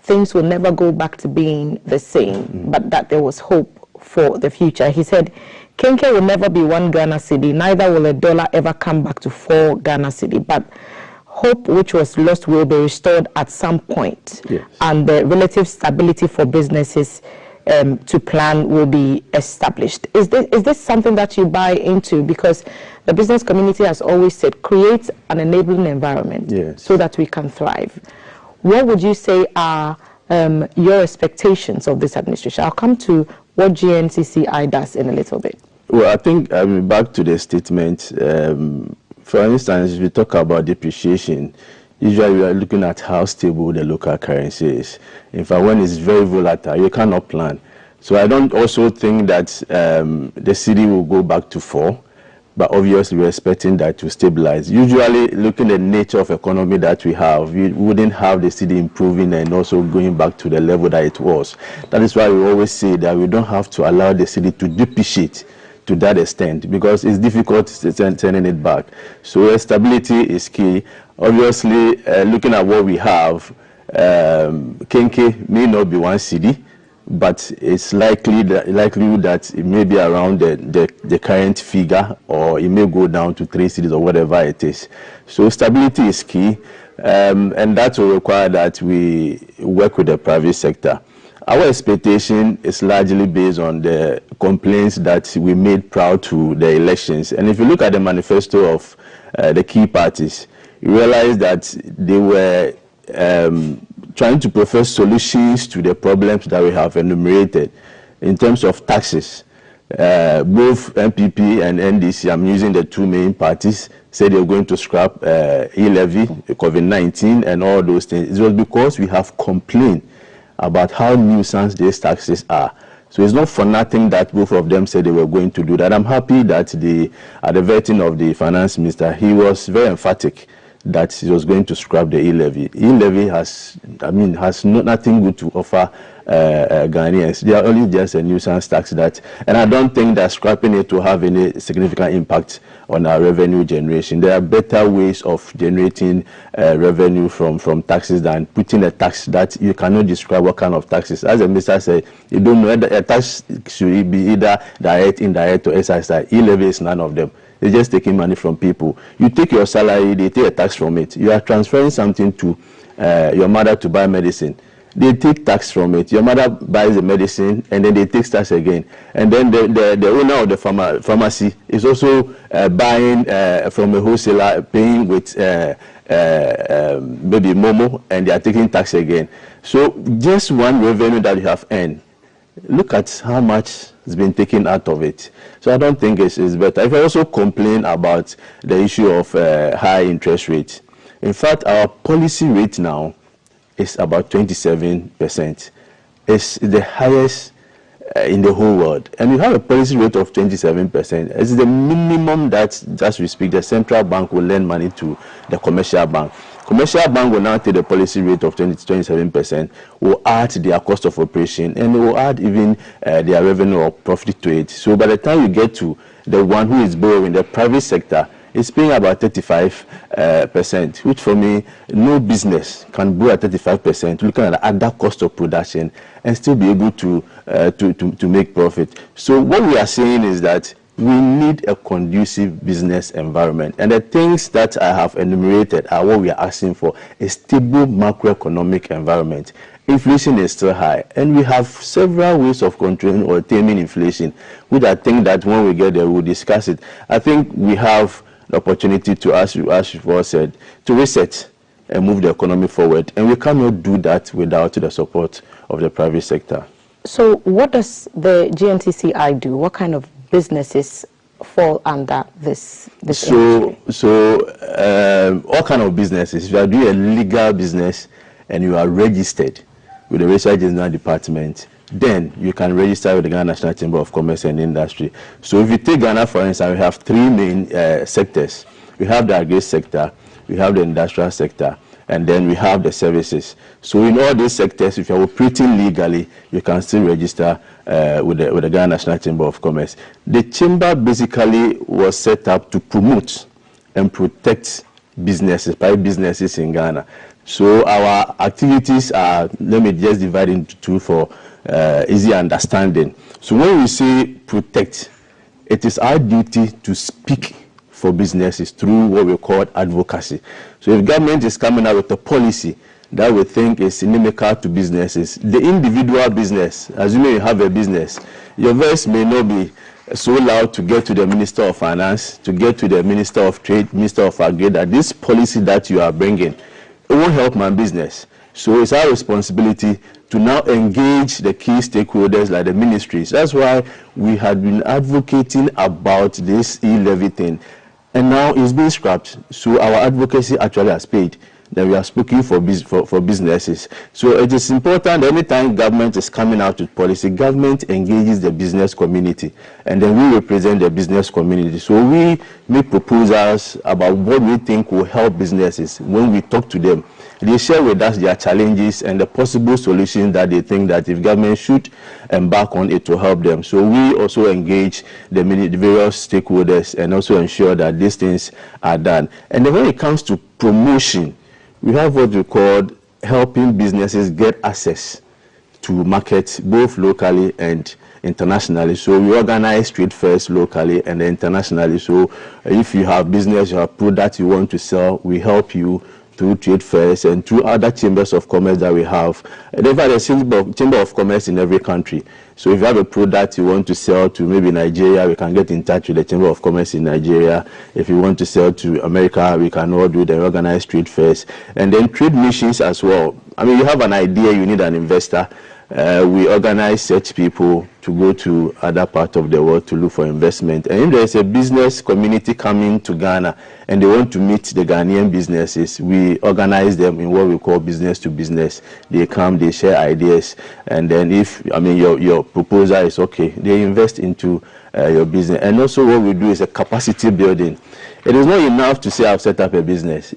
things will never go back to being the same, but that there was hope for the future. He said, Kenke will never be 1 Ghana cedi, neither will a dollar ever come back to 4 Ghana cedi, but hope which was lost will be restored at some point. Yes. And the relative stability for businesses to plan will be established. Is this something that you buy into? Because the business community has always said, create an enabling environment, yes, so that we can thrive. What would you say are your expectations of this administration? I'll come to what GNCCI does in a little bit. Well, I think back to the statement. For instance, if we talk about depreciation, usually we are looking at how stable the local currency is. In fact, when it's very volatile, you cannot plan. So I don't also think that the cedi will go back to 4, but obviously we're expecting that to stabilize. Usually, looking at the nature of economy that we have, we wouldn't have the cedi improving and also going back to the level that it was. That is why we always say that we don't have to allow the cedi to depreciate to that extent, because it's difficult turning it back. So stability is key. Obviously, looking at what we have, Kenke may not be 1 cedi, but it's likely that it may be around the current figure, or it may go down to 3 cedis or whatever it is. So stability is key, and that will require that we work with the private sector. Our expectation is largely based on the complaints that we made prior to the elections. And if you look at the manifesto of the key parties, you realize that they were trying to profess solutions to the problems that we have enumerated in terms of taxes. Both MPP and NDC, I'm using the 2 main parties, said they're going to scrap e-levy, COVID-19, and all those things. It was because we have complained about how nuisance these taxes are. So it's not for nothing that both of them said they were going to do that. I'm happy that at the vetting of the finance minister, he was very emphatic that he was going to scrap the e-levy. E-levy has nothing good to offer Ghanaians. They are only just a nuisance tax and I don't think that scrapping it will have any significant impact on our revenue generation. There are better ways of generating revenue from taxes than putting a tax that you cannot describe what kind of taxes. As the minister said, you don't know a tax should be either direct, indirect, or SSI. E-levy is none of them. It's just taking money from people. You take your salary, they take a tax from it. You are transferring something to your mother to buy medicine. They take tax from it. Your mother buys the medicine, and then they take tax again. And then the owner of the pharmacy is also buying from a wholesaler, paying with maybe Momo, and they are taking tax again. So just one revenue that you have earned, look at how much has been taken out of it. So I don't think it's better. If I also complain about the issue of high interest rates, in fact, our policy rate now is about 27%. It's the highest in the whole world. And you have a policy rate of 27%. It's the minimum that, as we speak, the central bank will lend money to the commercial bank. Commercial bank will now take the policy rate of 27%, will add their cost of operation, and will add even their revenue or profit to it. So by the time you get to the one who is borrowing, the private sector, it's paying about 35%, which for me, no business can borrow at 35%, looking at the other cost of production and still be able to make profit. So what we are saying is that we need a conducive business environment. And the things that I have enumerated are what we are asking for: a stable macroeconomic environment. Inflation is still high, and we have several ways of controlling or taming inflation, which I think that when we get there, we'll discuss it. I think we have the opportunity to, as you said, to reset and move the economy forward. And we cannot do that without the support of the private sector. So what does the GNCCI do? What kind of businesses fall under this So all kind of businesses. If you are doing a legal business and you are registered with the Research General Department, then you can register with the Ghana National Chamber of Commerce and Industry. So if you take Ghana, for instance, we have 3 main sectors. We have the agri sector, we have the industrial sector, and then we have the services. So in all these sectors, if you're operating legally, you can still register with the Ghana National Chamber of Commerce. The chamber basically was set up to promote and protect businesses, private businesses in Ghana. So our activities are, let me just divide into two for easy understanding. So when we say protect, it is our duty to speak for businesses through what we call advocacy. So if government is coming out with a policy that we think is inimical to businesses, the individual business, assuming you have a business, your voice may not be so loud to get to the Minister of Finance, to get to the Minister of Trade, Minister of Agri, that this policy that you are bringing, it won't help my business. So it's our responsibility to now engage the key stakeholders like the ministries. That's why we had been advocating about this e-levy thing, and now it's being scrapped. So our advocacy actually has paid. Then we are speaking for businesses. So it is important that anytime government is coming out with policy, government engages the business community, and then we represent the business community. So we make proposals about what we think will help businesses. When we talk to them, they share with us their challenges and the possible solutions that they think that if government should embark on it to help them. So we also engage the various stakeholders and also ensure that these things are done. And then when it comes to promotion, we have what we call helping businesses get access to markets both locally and internationally. So we organize trade fairs locally and internationally. So if you have business, you have product you want to sell, we help you through trade fairs and through other chambers of commerce that we have. They've had a chamber of commerce in every country. So if you have a product you want to sell to maybe Nigeria, we can get in touch with the Chamber of Commerce in Nigeria. If you want to sell to America, we can all do the organized trade fairs. And then trade missions as well. I mean, you have an idea, you need an investor. We organize such people to go to other parts of the world to look for investment. And if there is a business community coming to Ghana and they want to meet the Ghanaian businesses, we organize them in what we call business to business. They come, they share ideas, and then if, I mean, your proposal is okay, they invest into your business. And also what we do is a capacity building. It is not enough to say I've set up a business.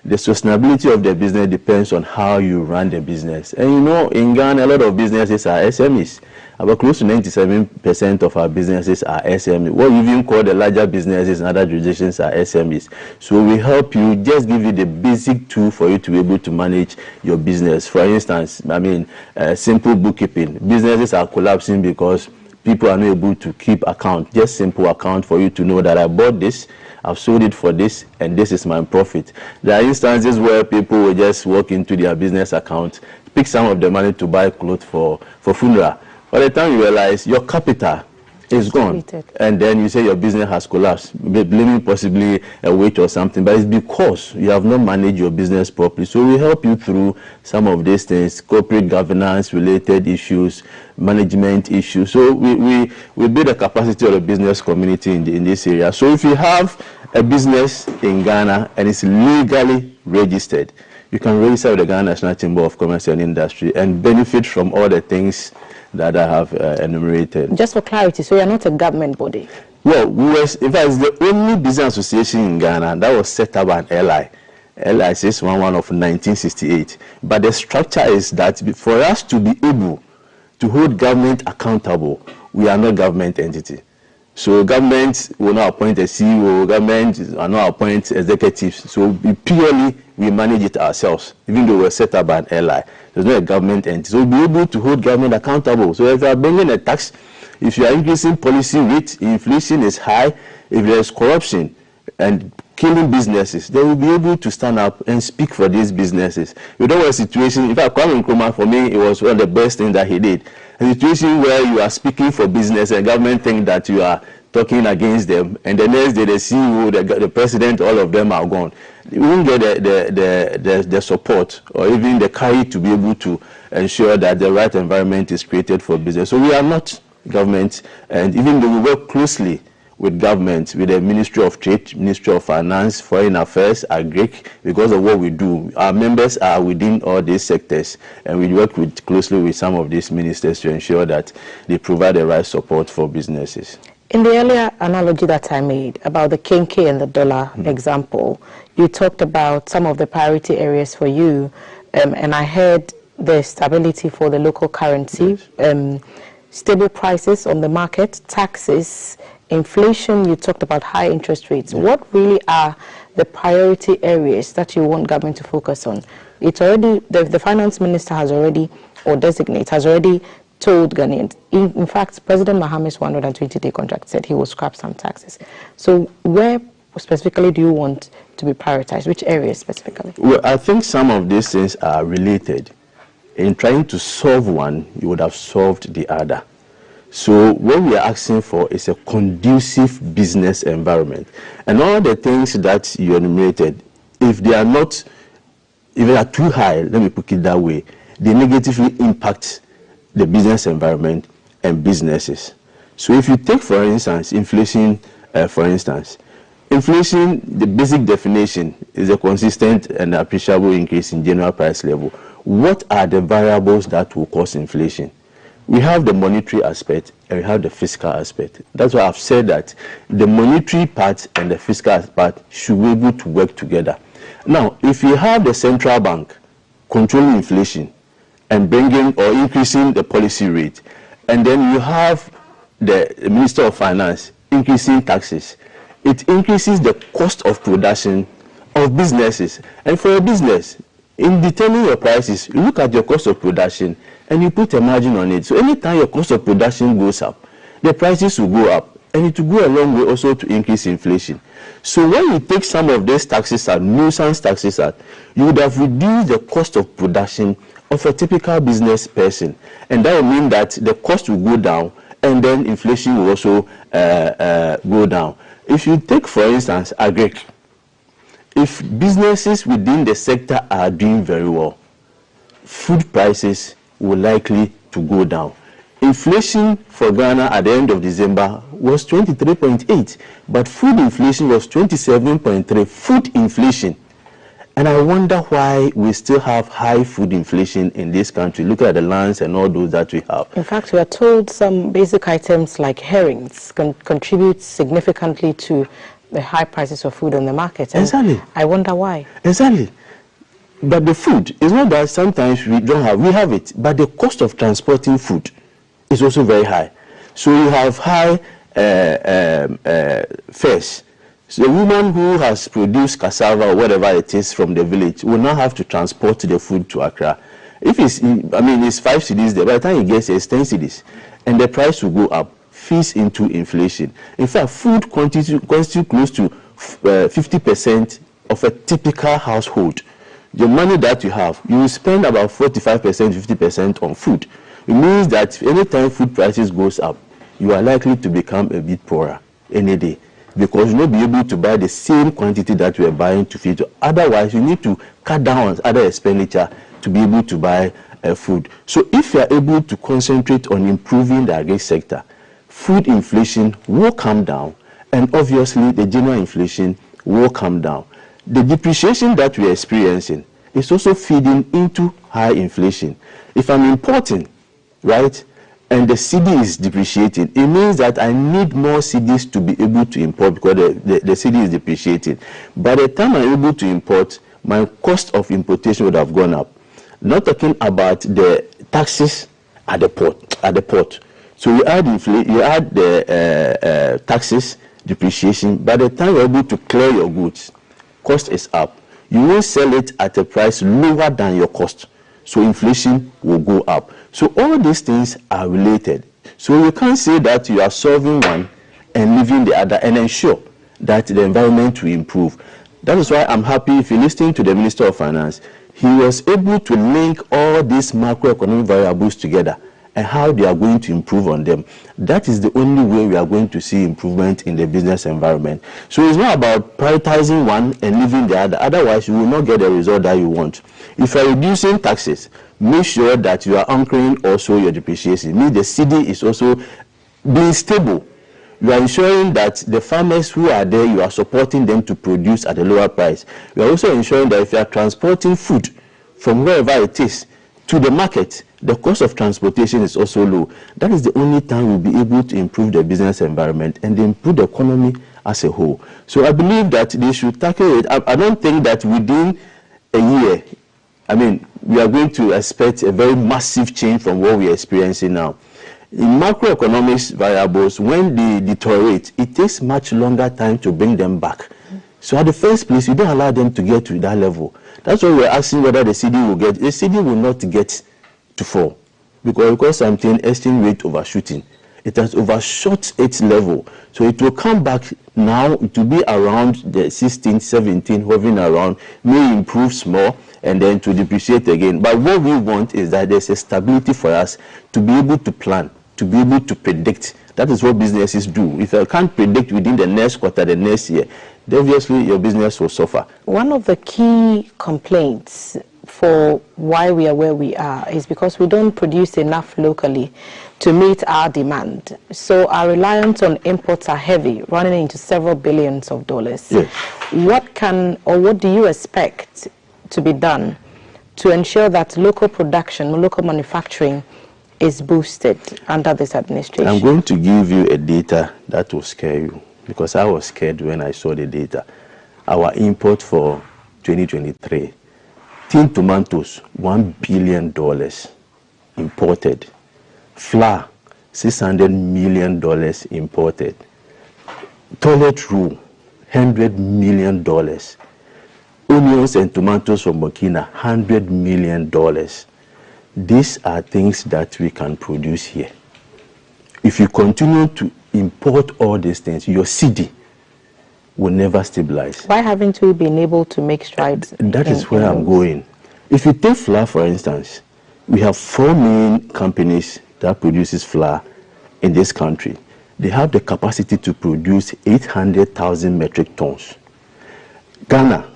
The sustainability of the business depends on how you run the business. And you know, in Ghana, a lot of businesses are SMEs. About close to 97% of our businesses are SMEs. What we even call the larger businesses in other jurisdictions are SMEs. So we help you, just give you the basic tool for you to be able to manage your business. For instance, I mean, simple bookkeeping. Businesses are collapsing because people are not able to keep account. Just simple account for you to know that I bought this, I've sold it for this, and this is my profit. There are instances where people will just walk into their business account, pick some of the money to buy clothes for funeral. By the time you realize your capital is gone, and then you say your business has collapsed, blaming possibly a wage or something, but it's because you have not managed your business properly. So we help you through some of these things, corporate governance related issues, management issues. So we build the capacity of the business community in this area. So if you have a business in Ghana and it's legally registered, you can register with the Ghana National Chamber of Commerce and Industry and benefit from all the things that I have enumerated. Just for clarity, so you're not a government body? Well, in fact, it's the only business association in Ghana that was set up by an LI. LI 611 of 1968. But the structure is that for us to be able to hold government accountable, we are not government entity. So government will not appoint a CEO, government will not appoint executives. So we manage it ourselves, even though we're set up by an LI. There's not a government entity. So we'll be able to hold government accountable. So if you are bringing a tax, if you are increasing policy rate, inflation is high, if there's corruption and killing businesses, they will be able to stand up and speak for these businesses. You don't want a situation, in fact, Kwame Nkrumah, for me, it was one of the best things that he did. A situation where you are speaking for business and government think that you are talking against them, and the next day the CEO, the president, all of them are gone. You won't get the support or even the courage to be able to ensure that the right environment is created for business. So we are not government, and even though we work closely with government, with the Ministry of Trade, Ministry of Finance, Foreign Affairs, Agri, because of what we do. Our members are within all these sectors, and we work closely with some of these ministers to ensure that they provide the right support for businesses. In the earlier analogy that I made about the KK and the dollar example, you talked about some of the priority areas for you, and I heard the stability for the local currency, stable prices on the market, taxes, inflation. You talked about high interest rates. What really are the priority areas that you want government to focus on? it's already, the finance minister has already, or designate, has already told Ghanaians. In fact, President Mahama's 120-day contract said he will scrap some taxes. So where specifically do you want to be prioritized? Which areas specifically? Well, I think some of these things are related. In trying to solve one, you would have solved the other. So what we are asking for is a conducive business environment. And all the things that you enumerated, if they are not, if they are too high, let me put it that way, they negatively impact the business environment and businesses. So if you take, for instance, inflation, inflation, the basic definition is a consistent and appreciable increase in general price level. What are the variables that will cause inflation? We have the monetary aspect and we have the fiscal aspect. That's why I've said that the monetary part and the fiscal part should be able to work together. Now, if you have the central bank controlling inflation and bringing or increasing the policy rate, and then you have the Minister of Finance increasing taxes, it increases the cost of production of businesses. And for a business, in determining your prices, you look at your cost of production and you put a margin on it. So anytime your cost of production goes up, the prices will go up, and it will go a long way also to increase inflation. So when you take some of these taxes out, nuisance taxes out, you would have reduced the cost of production of a typical business person, and that will mean that the cost will go down, and then inflation will also go down. If you take, for instance, agric, if businesses within the sector are doing very well, food prices will likely to go down. Inflation for Ghana at the end of December was 23.8, but food inflation was 27.3. Food inflation. And I wonder why we still have high food inflation in this country. Look at the lands and all those that we have. In fact, we are told some basic items like herrings contribute significantly to the high prices of food on the market. And exactly. I wonder why. Exactly. But the food, it's not that sometimes we don't have, we have it, but the cost of transporting food is also very high. So you have high fares. So a woman who has produced cassava or whatever it is from the village will now have to transport the food to Accra. If it's, it's 5 cedis there, by the time it gets there, it's 10 cedis. And the price will go up, feeds into inflation. In fact, food constitutes close to 50% of a typical household. The money that you have, you will spend about 45%, 50% on food. It means that anytime food prices goes up, you are likely to become a bit poorer any day, because you will not be able to buy the same quantity that you are buying to feed. Otherwise, you need to cut down on other expenditure to be able to buy food. So if you are able to concentrate on improving the agri sector, food inflation will come down, and obviously the general inflation will come down. The depreciation that we are experiencing is also feeding into high inflation. If I'm importing, right, and the cedi is depreciating, it means that I need more cedis to be able to import because the cedi is depreciating. By the time I'm able to import, my cost of importation would have gone up. Not talking about the taxes at the port. So you add the taxes, depreciation. By the time you're able to clear your goods, cost is up. You will sell it at a price lower than your cost. So inflation will go up. So all these things are related. So you can't say that you are solving one and leaving the other and ensure that the environment will improve. That is why I'm happy, if you listen to the Minister of Finance, he was able to link all these macroeconomic variables together and how they are going to improve on them. That is the only way we are going to see improvement in the business environment. So it's not about prioritizing one and leaving the other. Otherwise, you will not get the result that you want. If you are reducing taxes, make sure that you are anchoring also your depreciation. Means the cedi is also being stable. You are ensuring that the farmers who are there, you are supporting them to produce at a lower price. You are also ensuring that if you are transporting food from wherever it is to the market, the cost of transportation is also low. That is the only time we'll be able to improve the business environment and improve the economy as a whole. So I believe that they should tackle it. I don't think that within a year, we are going to expect a very massive change from what we are experiencing now. In macroeconomics variables, when they deteriorate, it takes much longer time to bring them back. So at the first place, you don't allow them to get to that level. That's why we're asking whether the cedi will get. The cedi will not get to fall because something exchange rate overshooting. It has overshot its level. So it will come back now. It will be around the 16, 17, hovering around, may improve small, and then to depreciate again. But what we want is that there's a stability for us to be able to plan, to be able to predict. That is what businesses do. If you can't predict within the next quarter, the next year, then obviously your business will suffer. One of the key complaints for why we are where we are is because we don't produce enough locally to meet our demand. So our reliance on imports are heavy, running into several billions of dollars. Yes. What do you expect to be done to ensure that local production, local manufacturing is boosted under this administration? I'm going to give you a data that will scare you, because I was scared when I saw the data. Our import for 2023, tin tomatoes, $1 billion imported. Flour, $600 million imported. Toilet roll, $100 million. Onions and tomatoes from Burkina, $100 million. These are things that we can produce here. If you continue to import all these things, your cedi will never stabilize. Why haven't we been able to make strides? That is where I'm going. If you take flour, for instance, we have 4 main companies that produces flour in this country. They have the capacity to produce 800,000 metric tons. Ghana,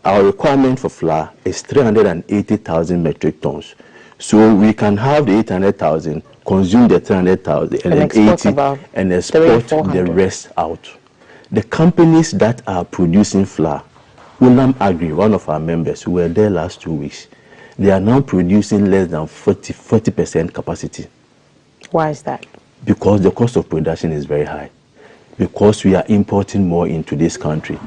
our requirement for flour is 380,000 metric tons. So we can have the 800,000, consume the 300,000, and then 80, and export the rest out. The companies that are producing flour, Unam Agri, one of our members, who were there last 2 weeks, they are now producing less than 40% capacity. Why is that? Because the cost of production is very high. Because we are importing more into this country.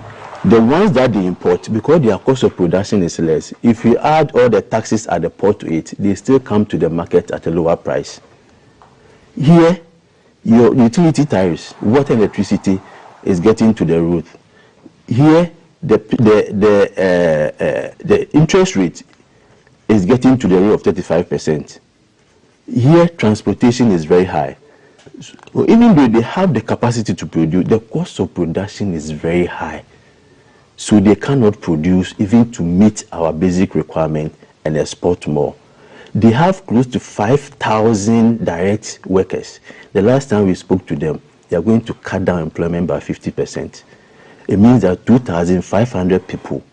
The ones that they import, because their cost of production is less, if you add all the taxes at the port to it, they still come to the market at a lower price. Here, your utility tariffs, water and electricity is getting to the roof. Here, the interest rate is getting to the rate of 35%. Here, transportation is very high. So even though they have the capacity to produce, the cost of production is very high. So they cannot produce even to meet our basic requirement and export more. They have close to 5,000 direct workers. The last time we spoke to them, they are going to cut down employment by 50%. It means that 2,500 people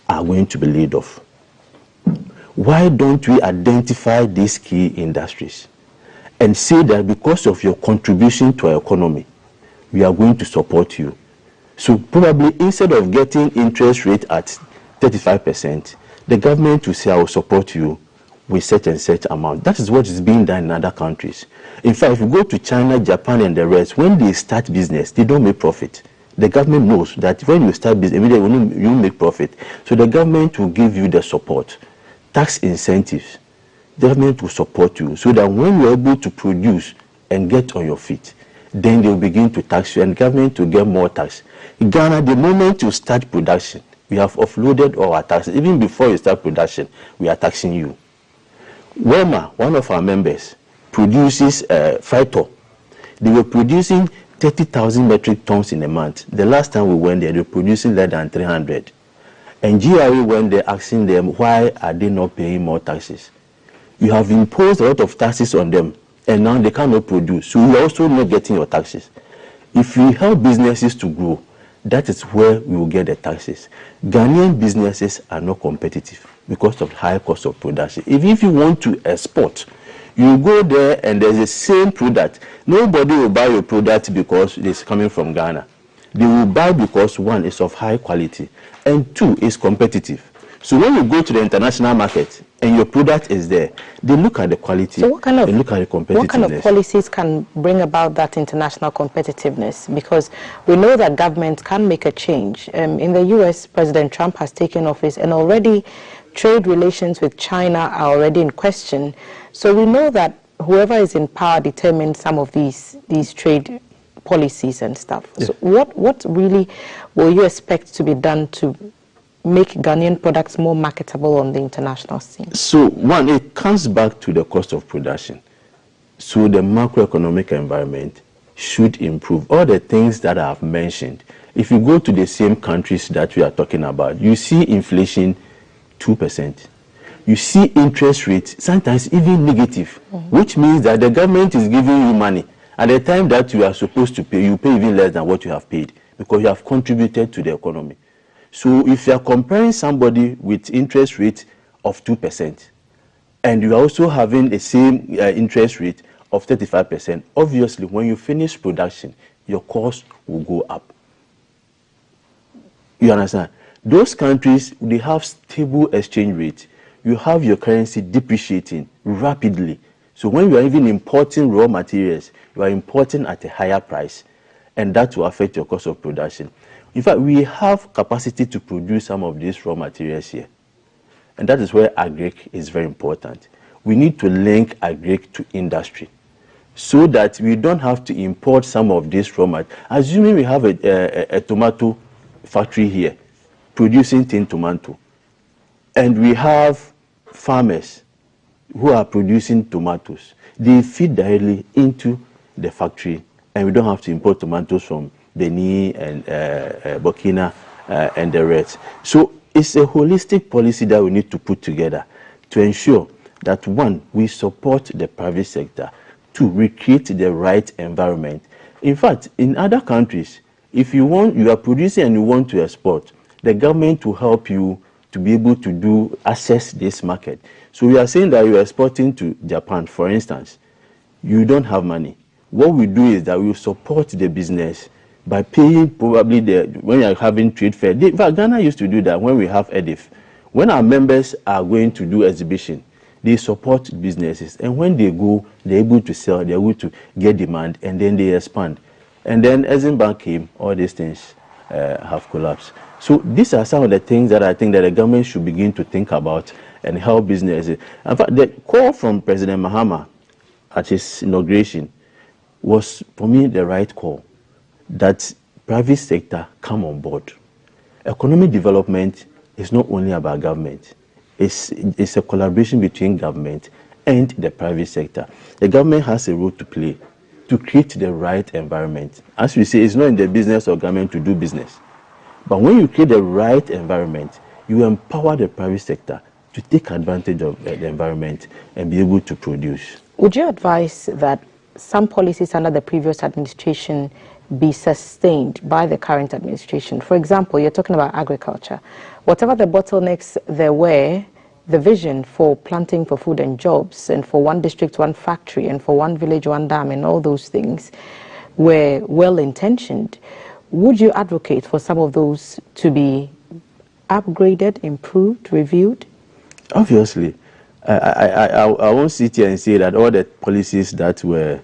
are going to be laid off. Why don't we identify these key industries and say that because of your contribution to our economy, we are going to support you? So probably instead of getting interest rate at 35%, the government will say, I will support you with such and such amount. That is what is being done in other countries. In fact, if you go to China, Japan, and the rest, when they start business, they don't make profit. The government knows that when you start business, immediately you make profit. So the government will give you the support. Tax incentives, the government will support you so that when you're able to produce and get on your feet, then they will begin to tax you and government will get more tax. In Ghana, the moment you start production, we have offloaded all our taxes. Even before you start production, we are taxing you. Wema, one of our members, produces Phyto. They were producing 30,000 metric tons in a month. The last time we went there, they were producing less than 300. And GRA went there asking them, why are they not paying more taxes? You have imposed a lot of taxes on them, and now they cannot produce. So you are also not getting your taxes. If we help businesses to grow, that is where we will get the taxes. Ghanaian businesses are not competitive because of high cost of production. Even if you want to export, you go there and there's the same product. Nobody will buy your product because it's coming from Ghana. They will buy because one is of high quality and two is competitive. So when you go to the international market and your product is there, they look at the quality, so they look at the competitiveness. What kind of policies can bring about that international competitiveness? Because we know that government can make a change. In the US, President Trump has taken office and already trade relations with China are already in question. So we know that whoever is in power determines some of these trade policies and stuff. Yeah. So what really will you expect to be done to make Ghanaian products more marketable on the international scene? So, one, it comes back to the cost of production. So the macroeconomic environment should improve. All the things that I have mentioned, if you go to the same countries that we are talking about, you see inflation 2%. You see interest rates sometimes even negative, which means that the government is giving you money. At the time that you are supposed to pay, you pay even less than what you have paid because you have contributed to the economy. So if you are comparing somebody with interest rate of 2%, and you are also having the same interest rate of 35%, obviously when you finish production, your cost will go up. You understand? Those countries, they have stable exchange rate. You have your currency depreciating rapidly. So when you are even importing raw materials, you are importing at a higher price, and that will affect your cost of production. In fact, we have capacity to produce some of these raw materials here. And that is where agric is very important. We need to link agric to industry so that we don't have to import some of this raw material. Assuming we have a tomato factory here producing tin tomato, and we have farmers who are producing tomatoes. They feed directly into the factory, and we don't have to import tomatoes from Benin and Burkina and the rest. So it's a holistic policy that we need to put together to ensure that, one, we support the private sector, two, we create the right environment. In fact, in other countries, if you are producing and you want to export, the government will help you to be able to access this market. So we are saying that you are exporting to Japan, for instance. You don't have money. What we do is that we support the business by paying probably when you are having trade fair. In fact, Ghana used to do that when we have EDIF. When our members are going to do exhibition, they support businesses. And when they go, they're able to sell, they're able to get demand, and then they expand. And then Exim Bank came, all these things have collapsed. So these are some of the things that I think that the government should begin to think about and help businesses. In fact, the call from President Mahama at his inauguration was, for me, the right call, that private sector come on board. Economic development is not only about government. It's a collaboration between government and the private sector. The government has a role to play to create the right environment. As we say, it's not in the business of government to do business. But when you create the right environment, you empower the private sector to take advantage of the environment and be able to produce. Would you advise that some policies under the previous administration be sustained by the current administration? For example, you're talking about agriculture. Whatever the bottlenecks there were, the vision for planting for food and jobs, and for one district, one factory, and for one village, one dam, and all those things were well-intentioned. Would you advocate for some of those to be upgraded, improved, reviewed? Obviously. I won't sit here and say that all the policies that were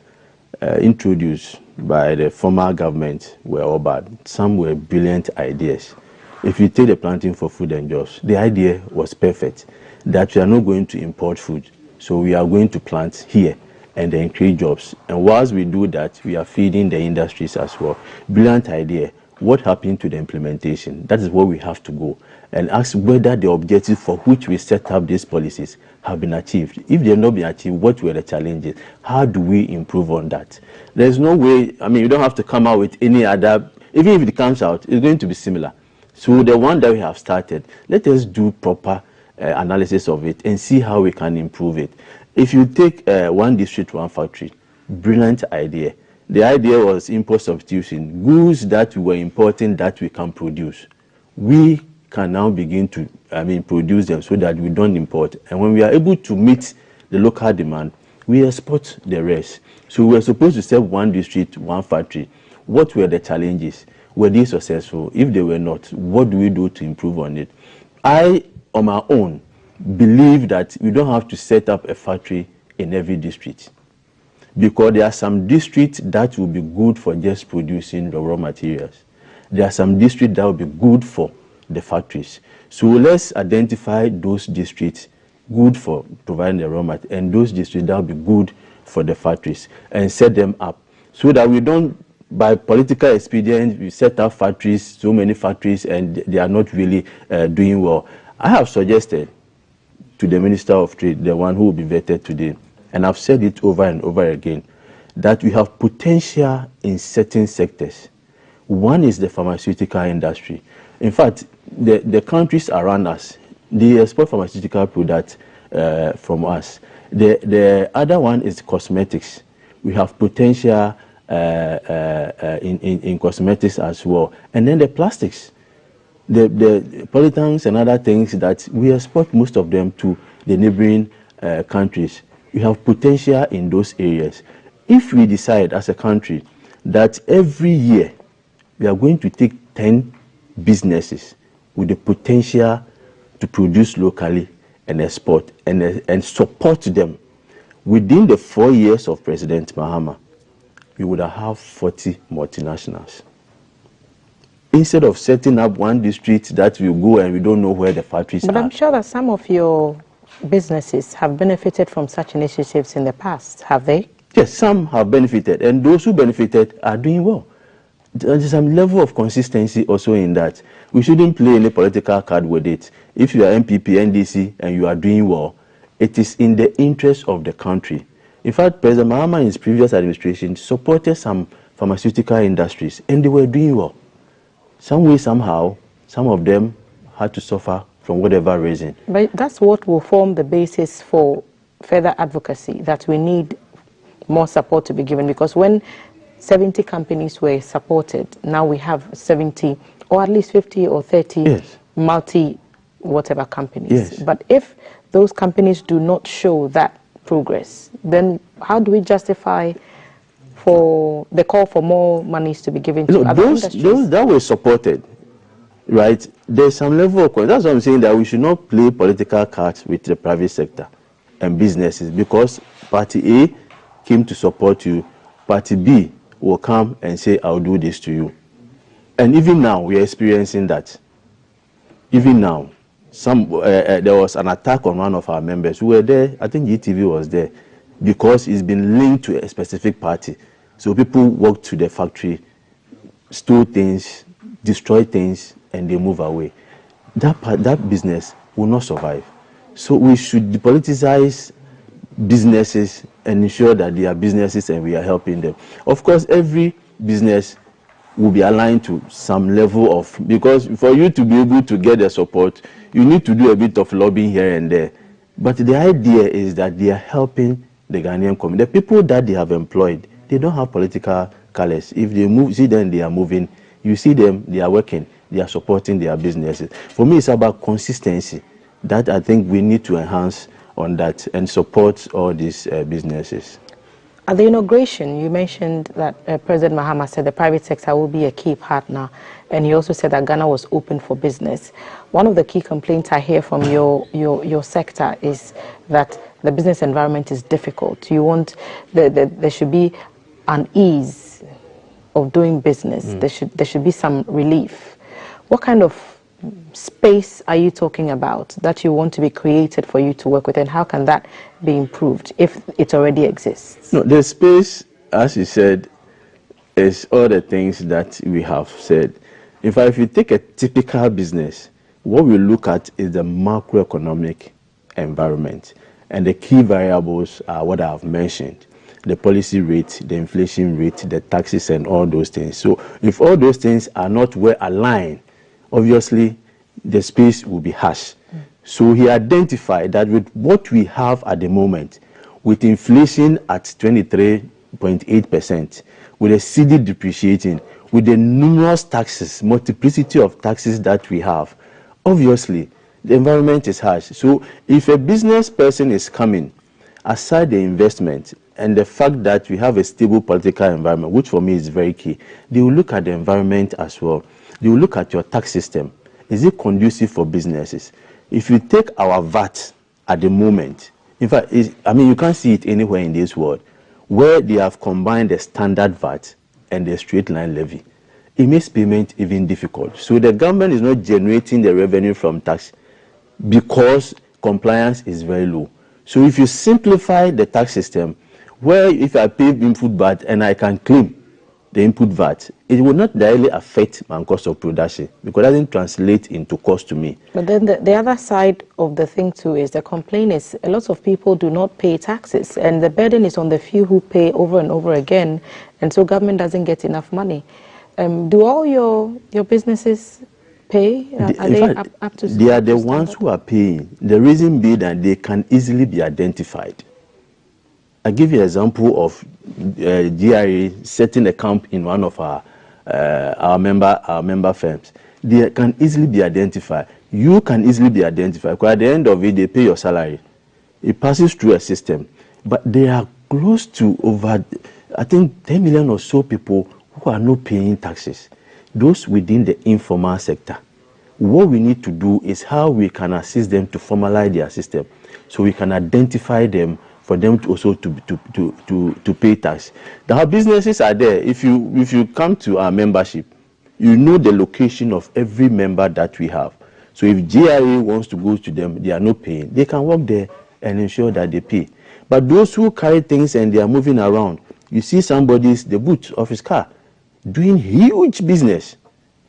introduced by the former government were all bad. Some were brilliant ideas. If you take the planting for food and jobs, the idea was perfect, that we are not going to import food, so we are going to plant here and then create jobs. And whilst we do that, we are feeding the industries as well. Brilliant idea. What happened to the implementation? That is where we have to go and ask whether the objectives for which we set up these policies have been achieved. If they have not been achieved, what were the challenges? How do we improve on that? There's no way, I mean, you don't have to come out with any other, even if it comes out, it's going to be similar. So the one that we have started, let us do proper analysis of it and see how we can improve it. If you take one district, one factory, brilliant idea. The idea was import substitution, goods that we were importing that we can produce. We can now begin to, produce them so that we don't import. And when we are able to meet the local demand, we export the rest. So we were supposed to serve one district, one factory. What were the challenges? Were they successful? If they were not, what do we do to improve on it? I, on my own, believe that we don't have to set up a factory in every district, because there are some districts that will be good for just producing the raw materials. There are some districts that will be good for the factories. So let's identify those districts good for providing the raw material and those districts that will be good for the factories and set them up so that we don't by political expedience, we set up factories, so many factories, and they are not really doing well. I have suggested to the Minister of Trade, the one who will be vetted today, and I've said it over and over again, that we have potential in certain sectors. One is the pharmaceutical industry. In fact, the countries around us, they export pharmaceutical products from us. The other one is cosmetics. We have potential in cosmetics as well. And then the plastics, the pollutants and other things that we export most of them to the neighboring countries. We have potential in those areas. If we decide as a country that every year we are going to take 10 businesses with the potential to produce locally and export and support them, within the 4 years of President Mahama, we would have 40 multinationals. Instead of setting up one district that we go and we don't know where the factories are. But I'm sure that some of your businesses have benefited from such initiatives in the past, have they? Yes, some have benefited, and those who benefited are doing well. There's some level of consistency also in that. We shouldn't play any political card with it. If you are MPP, NDC, and you are doing well, it is in the interest of the country. In fact, President Mahama in his previous administration supported some pharmaceutical industries, and they were doing well. Some way, somehow, some of them had to suffer from whatever reason. But that's what will form the basis for further advocacy, that we need more support to be given, because when 70 companies were supported, now we have 70 or at least 50 or 30 yes. multi-whatever companies. Yes. But if those companies do not show that progress, then how do we justify for the call for more monies to be given to other industries? Those that were supported, right, there's some level of... That's what I'm saying, that we should not play political cards with the private sector and businesses, because Party A came to support you, Party B will come and say, I'll do this to you. And even now, we are experiencing that. Even now, there was an attack on one of our members who were there. I think GTV was there, because it's been linked to a specific party. So people walk to the factory, steal things, destroy things, and they move away. That business will not survive. So we should depoliticize businesses and ensure that they are businesses and we are helping them. Of course, every business will be aligned to some level of, because for you to be able to get the support, you need to do a bit of lobbying here and there. But the idea is that they are helping the Ghanaian community. The people that they have employed, they don't have political colors. If they move, see them, they are moving. You see them, they are working, they are supporting their businesses. For me, it's about consistency that I think we need to enhance on that and support all these businesses. At the inauguration, you mentioned that President Mahama said the private sector will be a key partner, and he also said that Ghana was open for business. One of the key complaints I hear from your sector is that the business environment is difficult. You want there should be an ease of doing business. There should be some relief. What kind of space are you talking about that you want to be created for you to work with, and how can that be improved if it already exists? No, the space, as you said, is all the things that we have said. In fact, if you take a typical business, what we look at is the macroeconomic environment, and the key variables are what I have mentioned: the policy rate, the inflation rate, the taxes, and all those things. So if all those things are not well aligned, obviously the space will be harsh. So he identified that with what we have at the moment, with inflation at 23.8%, with the cedi depreciating, with the numerous taxes, multiplicity of taxes that we have, obviously the environment is harsh. So if a business person is coming, aside the investment and the fact that we have a stable political environment, which for me is very key, they will look at the environment as well. They will look at your tax system. Is it conducive for businesses? If you take our VAT at the moment, in fact, you can't see it anywhere in this world, where they have combined the standard VAT and the straight line levy. It makes payment even difficult. So the government is not generating the revenue from tax because compliance is very low. So if you simplify the tax system, where if I pay input VAT and I can claim the input VAT, it will not directly affect my cost of production because it doesn't translate into cost to me. But then the other side of the thing too is the complaint is a lot of people do not pay taxes, and the burden is on the few who pay over and over again, and so government doesn't get enough money. Do all your businesses pay? Are they up to they are the ones who are paying. The reason being that they can easily be identified. I give you an example of GRA setting a camp in one of our member firms. They can easily be identified. You can easily be identified because at the end of it, they pay your salary. It passes through a system, but they are close to over, I think, 10 million or so people who are not paying taxes. Those within the informal sector. What we need to do is how we can assist them to formalize their system, so we can identify them for them to also to pay tax. Our businesses are there. If you come to our membership, you know the location of every member that we have. So if GRA wants to go to them, they are not paying, they can walk there and ensure that they pay. But those who carry things and they are moving around, you see somebody's the boot of his car doing huge business,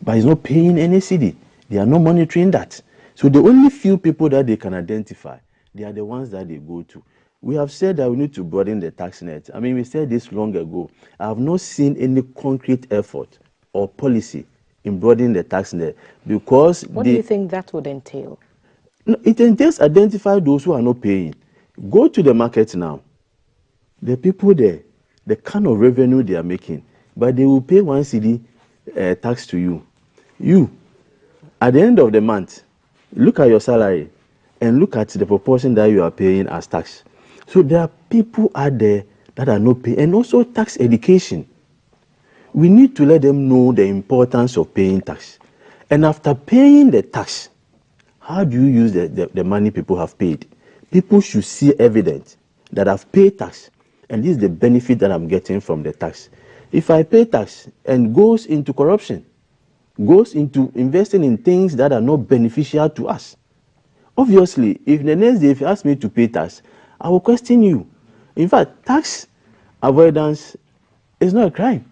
but he's not paying any cedi. They are not monitoring that. So the only few people that they can identify, they are the ones that they go to. We have said that we need to broaden the tax net. I mean, we said this long ago. I have not seen any concrete effort or policy in broadening the tax net because... What do you think that would entail? No, it entails identify those who are not paying. Go to the market now. The people there, the kind of revenue they are making, but they will pay 1 cedi tax to you. You, at the end of the month, look at your salary and look at the proportion that you are paying as tax. So there are people out there that are not paying, and also tax education. We need to let them know the importance of paying tax. And after paying the tax, how do you use the money people have paid? People should see evidence that I've paid tax, and this is the benefit that I'm getting from the tax. If I pay tax and goes into corruption, goes into investing in things that are not beneficial to us, obviously, if the next day if you ask me to pay tax, I will question you. In fact, tax avoidance is not a crime.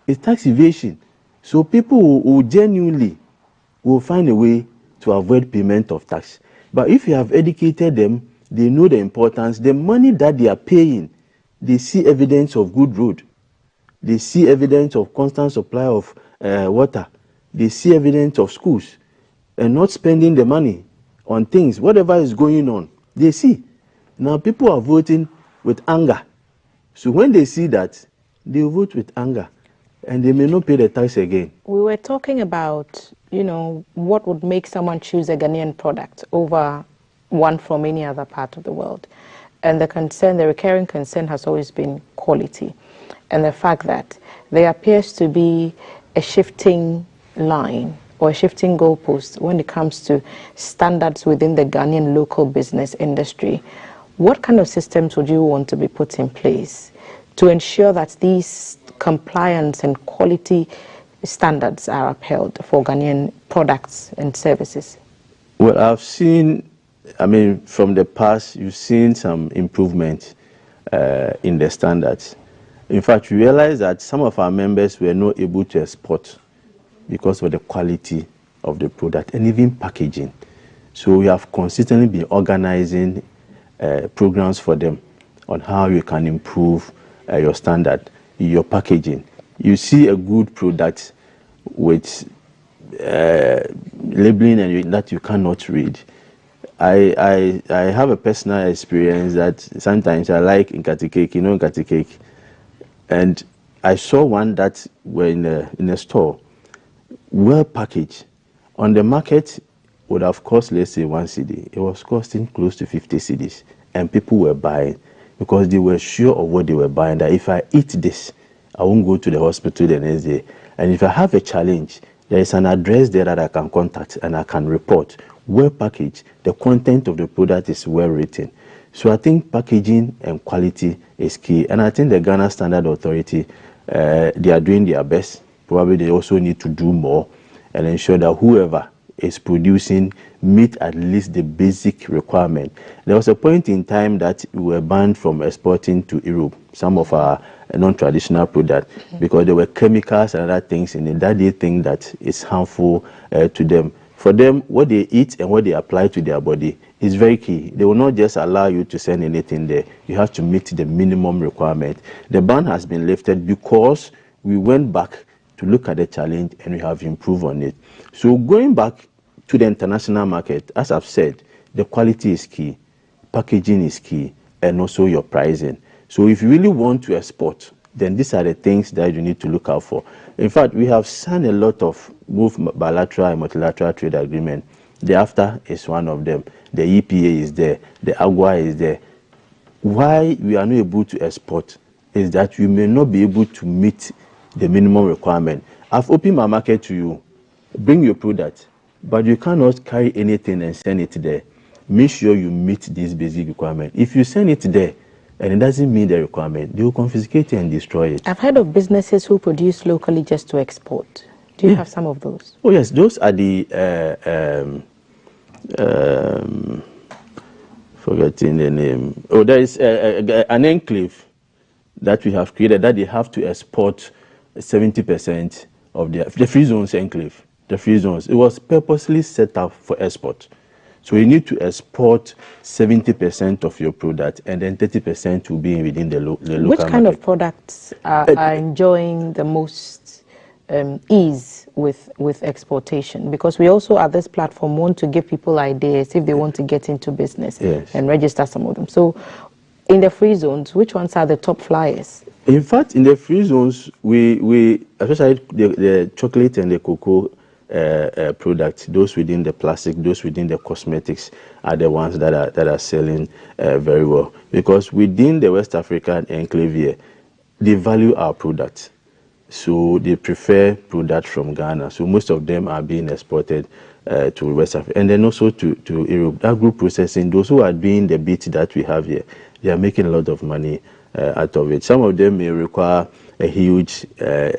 It's tax evasion. So people who genuinely will find a way to avoid payment of tax. But if you have educated them, they know the importance. The money that they are paying, they see evidence of good road. They see evidence of constant supply of water. They see evidence of schools and not spending the money on things. Whatever is going on, they see. Now people are voting with anger. So when they see that, they vote with anger and they may not pay the tax again. We were talking about, what would make someone choose a Ghanaian product over one from any other part of the world. And the recurring concern has always been quality. And the fact that there appears to be a shifting line or a shifting goalpost when it comes to standards within the Ghanaian local business industry. What kind of systems would you want to be put in place to ensure that these compliance and quality standards are upheld for Ghanaian products and services? Well, I've seen, from the past, you've seen some improvement in the standards. In fact, we realized that some of our members were not able to export because of the quality of the product and even packaging. So we have consistently been organizing programs for them on how you can improve your standard, your packaging. You see a good product with labeling and that you cannot read. I have a personal experience that sometimes I like Nkati cake, Nkati cake, and I saw one that were in a store, well packaged. On the market, would have cost, let's say, 1 cedi. It was costing close to 50 cedis, and people were buying because they were sure of what they were buying, that if I eat this, I won't go to the hospital the next day. And if I have a challenge, there is an address there that I can contact and I can report. Well packaged, the content of the product is well written. So I think packaging and quality is key. And I think the Ghana Standard Authority, they are doing their best. Probably they also need to do more and ensure that whoever is producing meet at least the basic requirement. There was a point in time that we were banned from exporting to Europe some of our non-traditional products because there were chemicals and other things in it that they think that is harmful to them. For them, what they eat and what they apply to their body is very key. They will not just allow you to send anything there. You have to meet the minimum requirement. The ban has been lifted because we went back to look at the challenge and we have improved on it. So going back to the international market, as I've said, the quality is key, packaging is key, and also your pricing. So if you really want to export, then these are the things that you need to look out for. In fact, we have signed a lot of both bilateral and multilateral trade agreement. The AFTA is one of them. The EPA is there. The AGUA is there. Why we are not able to export is that we may not be able to meet the minimum requirement. I've opened my market to you. Bring your product, but you cannot carry anything and send it there. Make sure you meet this basic requirement. If you send it there, and it doesn't meet the requirement, they will confiscate it and destroy it. I've heard of businesses who produce locally just to export. Do you have some of those? Oh yes, those are the forgetting the name. Oh, there is an enclave that we have created that they have to export 70% of the free zones enclave. The free zones. It was purposely set up for export. So you need to export 70% of your product, and then 30% will be within the local market. Which kind of products are enjoying the most ease with exportation? Because we also at this platform want to give people ideas if they want to get into business and register some of them. So in the free zones, which ones are the top flyers? In fact, in the free zones, we especially the chocolate and the cocoa products, those within the plastic, those within the cosmetics are the ones that are selling very well. Because within the West African enclave here, they value our products. So they prefer products from Ghana. So most of them are being exported to West Africa. And then also to Europe. That group processing, those who are doing the bit that we have here, they are making a lot of money out of it. Some of them may require a huge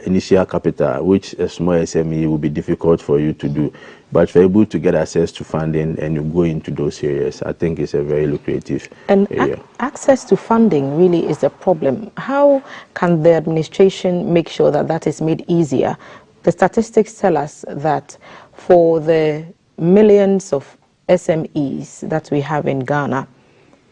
initial capital, which a small SME will be difficult for you to do. But if you're able to get access to funding and you go into those areas, I think it's a very lucrative area. Access to funding really is a problem. How can the administration make sure that that is made easier? The statistics tell us that for the millions of SMEs that we have in Ghana,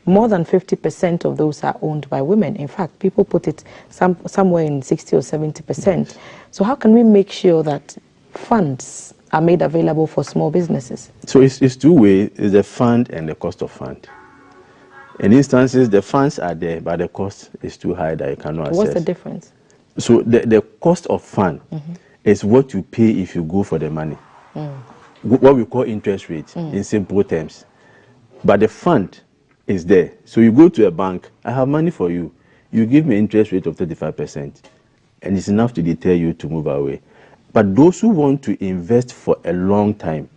more than 50% of those are owned by women. In fact, people put it somewhere in 60 or 70%. Yes. So how can we make sure that funds are made available for small businesses? So it's two ways. It's the fund and the cost of fund. In instances, the funds are there, but the cost is too high that you cannot access. What's the difference? So the cost of fund is what you pay if you go for the money. What we call interest rate in simple terms. But the fund is there. So you go to a bank, I have money for you. You give me interest rate of 35%, and it's enough to deter you to move away. But those who want to invest for a long time,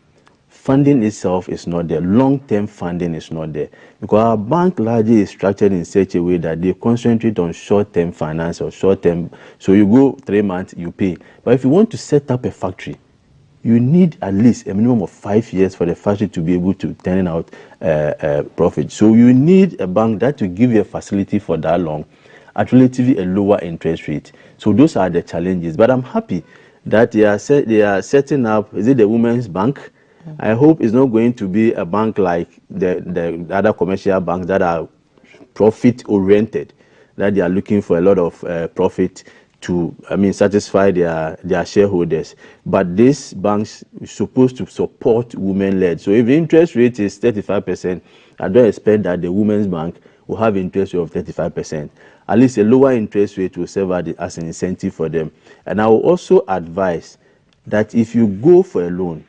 funding itself is not there. Long-term funding is not there. Because our bank largely is structured in such a way that they concentrate on short-term finance or short-term. So you go 3 months, you pay. But if you want to set up a factory, you need at least a minimum of 5 years for the factory to be able to turn out profit. So you need a bank that will give you a facility for that long at relatively a lower interest rate. So those are the challenges. But I'm happy that they are setting up, is it the Women's Bank? I hope it's not going to be a bank like the other commercial banks that are profit-oriented, that they are looking for a lot of profit to, satisfy their shareholders. But these banks are supposed to support women-led. So if the interest rate is 35%, I don't expect that the Women's Bank will have interest rate of 35%. At least a lower interest rate will serve as an incentive for them. And I will also advise that if you go for a loan,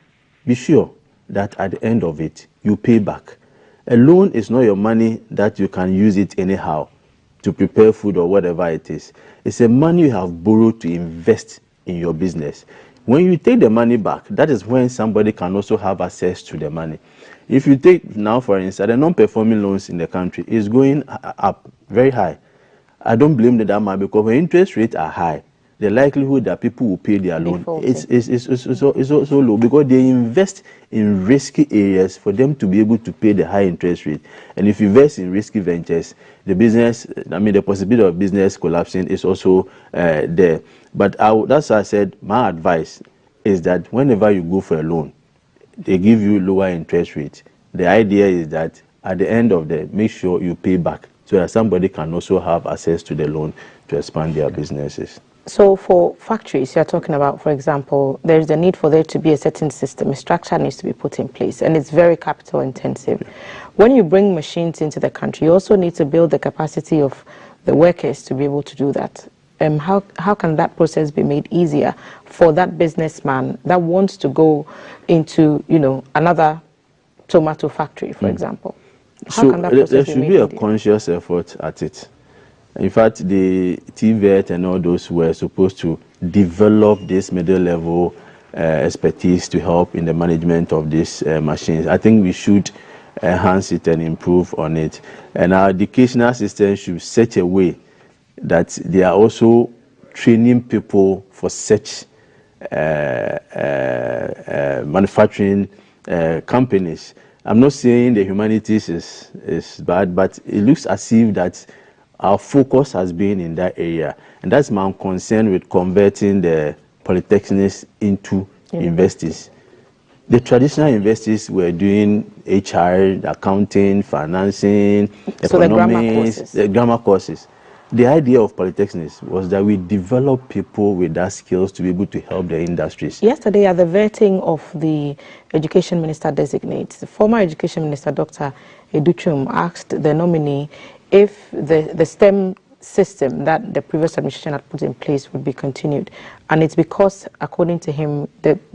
be sure that at the end of it, you pay back. A loan is not your money that you can use it anyhow to prepare food or whatever it is. It's a money you have borrowed to invest in your business. When you take the money back, that is when somebody can also have access to the money. If you take now, for instance, the non-performing loans in the country is going up very high. I don't blame the dama because when interest rates are high, the likelihood that people will pay their loan is so low, because they invest in risky areas for them to be able to pay the high interest rate. And if you invest in risky ventures, the business, the possibility of business collapsing is also there. But that's why I said my advice is that whenever you go for a loan, they give you lower interest rate. The idea is that at the end of the, make sure you pay back so that somebody can also have access to the loan to expand their businesses. So for factories, you're talking about, for example, there's the need for there to be a certain system, a structure needs to be put in place, and it's very capital intensive. Yeah. When you bring machines into the country, you also need to build the capacity of the workers to be able to do that. How can that process be made easier for that businessman that wants to go into, another tomato factory, for example? How can that process there should be a conscious effort at it. In fact, the TVET and all those were supposed to develop this middle level expertise to help in the management of these machines. I think we should enhance it and improve on it. And our educational system should set a way that they are also training people for such manufacturing companies. I'm not saying the humanities is bad, but it looks as if that our focus has been in that area. And that's my concern with converting the polytechnics into universities. The traditional universities were doing HR, accounting, financing, economics, the grammar courses. The idea of polytechnics was that we develop people with that skills to be able to help the industries. Yesterday, at the vetting of the Education Minister designate, the former Education Minister, Dr. Educhum, asked the nominee if the STEM system that the previous administration had put in place would be continued. And it's because, according to him,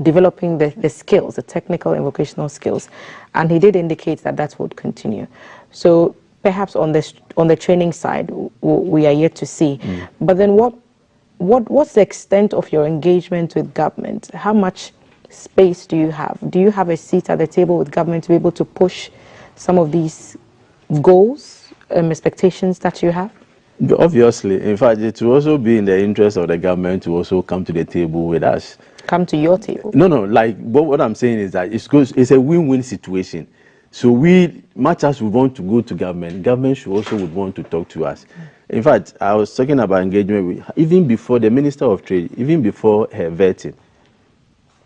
developing the skills, the technical and vocational skills, and he did indicate that that would continue. So perhaps on the training side, we are yet to see. But then what's the extent of your engagement with government? How much space do you have? Do you have a seat at the table with government to be able to push some of these goals, expectations that you have? Obviously. In fact, it will also be in the interest of the government to also come to the table with us. Come to your table? No, but what I'm saying is that it's a win-win situation. So much as we want to go to government should also would want to talk to us. In fact, I was talking about engagement even before the Minister of Trade, even before her vetting.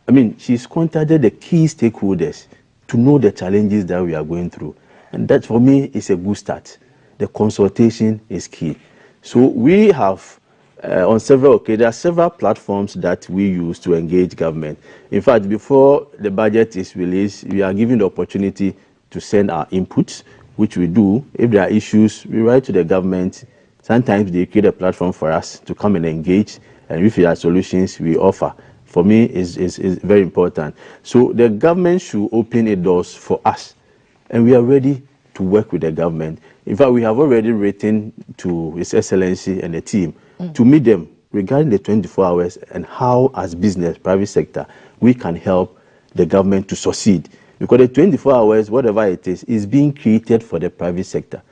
I mean, she's contacted the key stakeholders to know the challenges that we are going through. And that, for me, is a good start. The consultation is key. So we have, on several occasions, there are several platforms that we use to engage government. In fact, before the budget is released, we are given the opportunity to send our inputs, which we do. If there are issues, we write to the government. Sometimes they create a platform for us to come and engage, and if there are solutions, we offer. For me, is very important. So the government should open its doors for us, and we are ready to work with the government. In fact, we have already written to His Excellency and the team to meet them regarding the 24 hours and how, as business, private sector, we can help the government to succeed. Because the 24 hours, whatever it is being created for the private sector,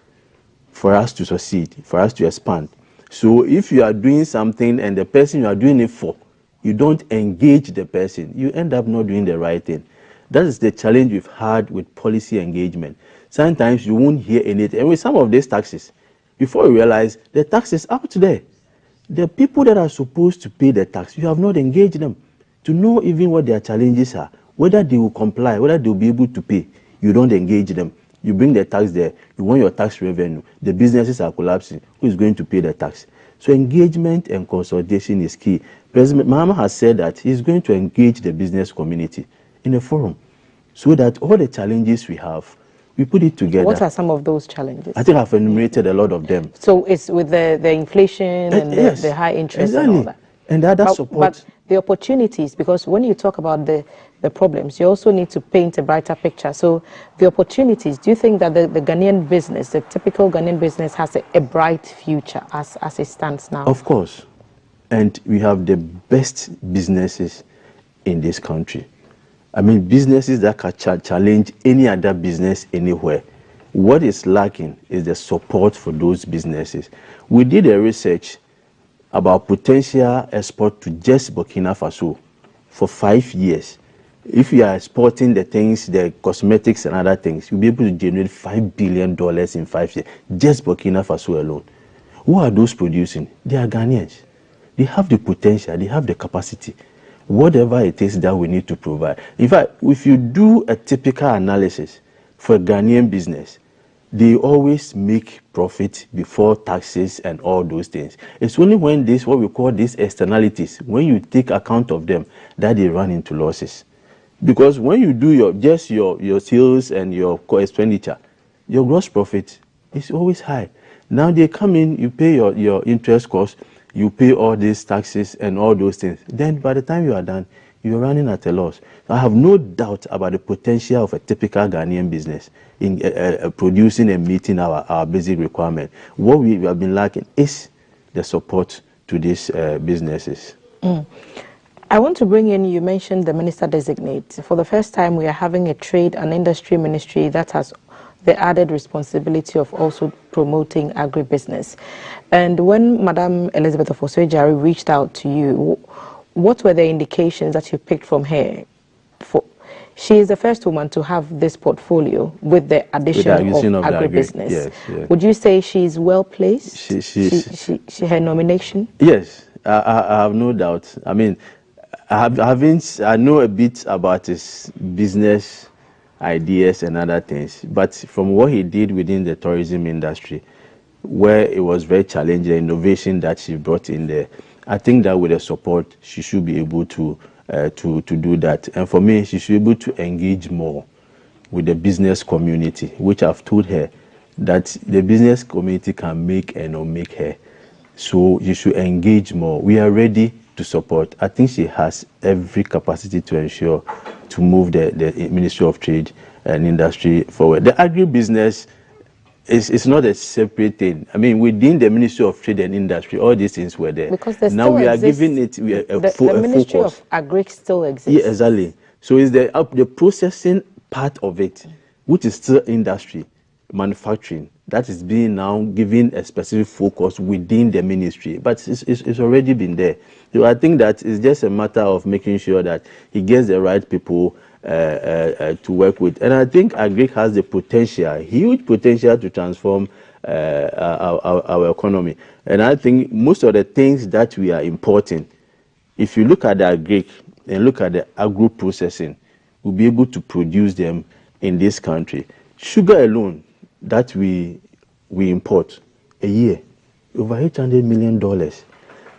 for us to succeed, for us to expand. So if you are doing something and the person you are doing it for, you don't engage the person, you end up not doing the right thing. That is the challenge we've had with policy engagement. Sometimes you won't hear anything. And with some of these taxes, before you realize, the tax is out there. The people that are supposed to pay the tax, you have not engaged them to know even what their challenges are, whether they will comply, whether they will be able to pay. You don't engage them. You bring the tax there, you want your tax revenue. The businesses are collapsing. Who is going to pay the tax? So engagement and consultation is key. President Mahama has said that he's going to engage the business community in a forum so that all the challenges we have, we put it together. What are some of those challenges? I think I've enumerated a lot of them. So it's with the inflation and yes, the high interest exactly. and all that. And that support. But the opportunities, because when you talk about the problems, you also need to paint a brighter picture. So the opportunities, do you think that the Ghanaian business, the typical Ghanaian business, has a bright future as it stands now? Of course. And we have the best businesses in this country. I mean, businesses that can challenge any other business anywhere. What is lacking is the support for those businesses. We did a research about potential export to just Burkina Faso for 5 years. If you are exporting the things, the cosmetics and other things, you'll be able to generate $5 billion in 5 years, just Burkina Faso alone. Who are those producing? They are Ghanaians. They have the potential, they have the capacity. Whatever it is that we need to provide. In fact, if you do a typical analysis for a Ghanaian business, they always make profit before taxes and all those things. It's only when this, what we call these externalities, when you take account of them, that they run into losses. Because when you do your sales and your expenditure, your gross profit is always high. Now they come in, you pay your interest costs, you pay all these taxes and all those things. Then by the time you are done, you're running at a loss. I have no doubt about the potential of a typical Ghanaian business in producing and meeting our basic requirement. What we have been lacking is the support to these businesses. I want to bring in, you mentioned the minister designate. For the first time, we are having a trade and industry ministry that has the added responsibility of also promoting agribusiness. And when Madam Elizabeth Ofosu-Adjare reached out to you, what were the indications that you picked from her? She is the first woman to have this portfolio with the addition of agribusiness. Yes. Would you say she's well placed? She her nomination? Yes, I have no doubt. I mean, I know a bit about his business ideas and other things, but from what he did within the tourism industry, where it was very challenging, the innovation that she brought in there, I think that with the support, she should be able to do that. And for me, she should be able to engage more with the business community, which I've told her that the business community can make and not make her. So you should engage more. We are ready to support. I think she has every capacity to ensure to move the Ministry of Trade and Industry forward. The agribusiness is not a separate thing. I mean, within the Ministry of Trade and Industry, all these things were there. Because now we are giving it a full the Ministry focus. of Agri still exists. Yeah, exactly. So it's the processing part of it, which is still industry, manufacturing, that is being now given a specific focus within the ministry, but it's already been there. So I think that it's just a matter of making sure that he gets the right people to work with. And I think Agric has the potential, huge potential, to transform our economy. And I think most of the things that we are importing, if you look at the Agric and look at the agro processing, we'll be able to produce them in this country. Sugar alone that we import a year, over $800 million.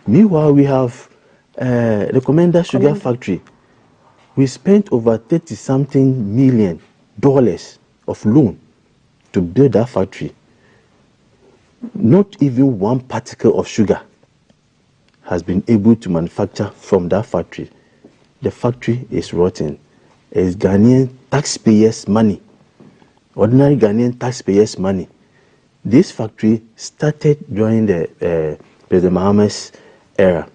Meanwhile, we have the Commander Sugar Factory. We spent over $30-something million of loan to build that factory. Not even one particle of sugar has been able to manufacture from that factory. The factory is rotten. It's Ghanaian taxpayers' money. Ordinary Ghanaian taxpayers' money. This factory started during the President Mahama's era.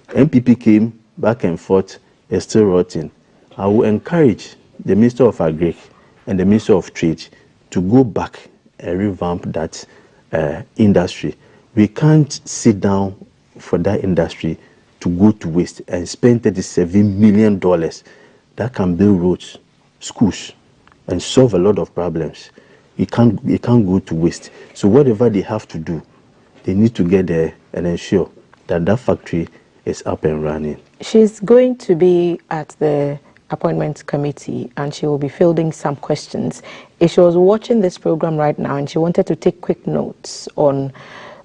MPP came back and forth, it's still rotten. I will encourage the Minister of Agri and the Minister of Trade to go back and revamp that industry. We can't sit down for that industry to go to waste and spend $37 million that can build roads, schools, and solve a lot of problems. It can't go to waste. So whatever they have to do, they need to get there and ensure that that factory is up and running. She's going to be at the appointments committee and she will be fielding some questions. If she was watching this program right now and she wanted to take quick notes on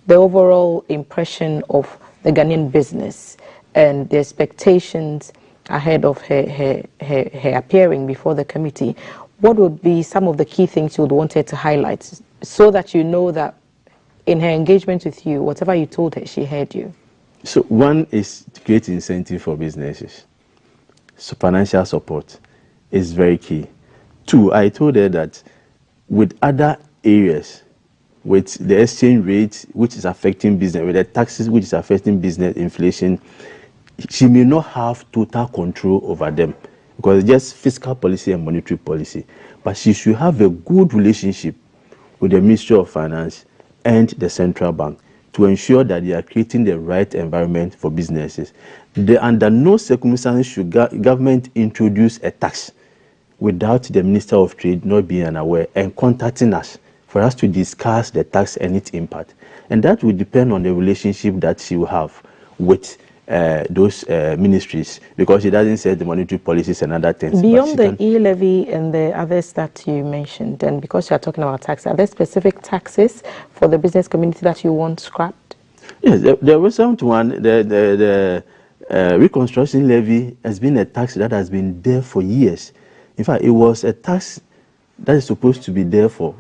the overall impression of the Ghanaian business and the expectations ahead of her appearing before the committee, what would be some of the key things you would want her to highlight so that you know that in her engagement with you, whatever you told her, she heard you? So one is to create incentive for businesses. So financial support is very key. Two, I told her that with other areas, with the exchange rate, which is affecting business, with the taxes, which is affecting business, inflation, she may not have total control over them because it's just fiscal policy and monetary policy. But she should have a good relationship with the Ministry of Finance and the central bank to ensure that they are creating the right environment for businesses. Under no circumstances should government introduce a tax without the Minister of Trade not being unaware and contacting us for us to discuss the tax and its impact. And that will depend on the relationship that she will have with those ministries, because she doesn't set the monetary policies and other things. Beyond the e-levy and the others that you mentioned, and because you are talking about tax, are there specific taxes for the business community that you want scrapped? Yes, there was one. The reconstruction levy has been a tax that has been there for years. In fact, it was a tax that is supposed to be there for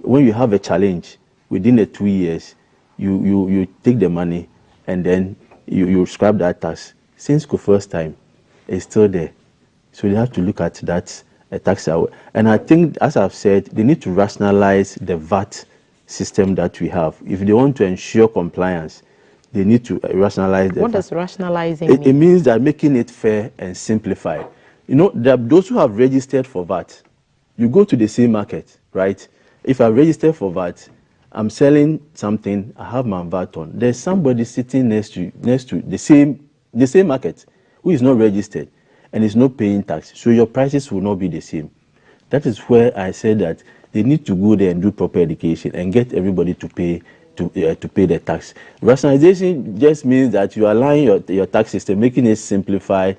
when you have a challenge within the 2 years, you take the money and then you scrap that tax. Since the first time, it's still there. So they have to look at that tax. And I think, as I've said, they need to rationalize the VAT system that we have. If they want to ensure compliance, they need to rationalize the What VAT. does rationalizing mean? It means that making it fair and simplified. You know, those who have registered for VAT, you go to the same market, right? If I register for VAT, I'm selling something, I have my VAT on. There's somebody sitting next to the same market who is not registered and is not paying tax. So your prices will not be the same. That is where I said that they need to go there and do proper education and get everybody to pay the tax. Rationalization just means that you align your tax system, making it simplified,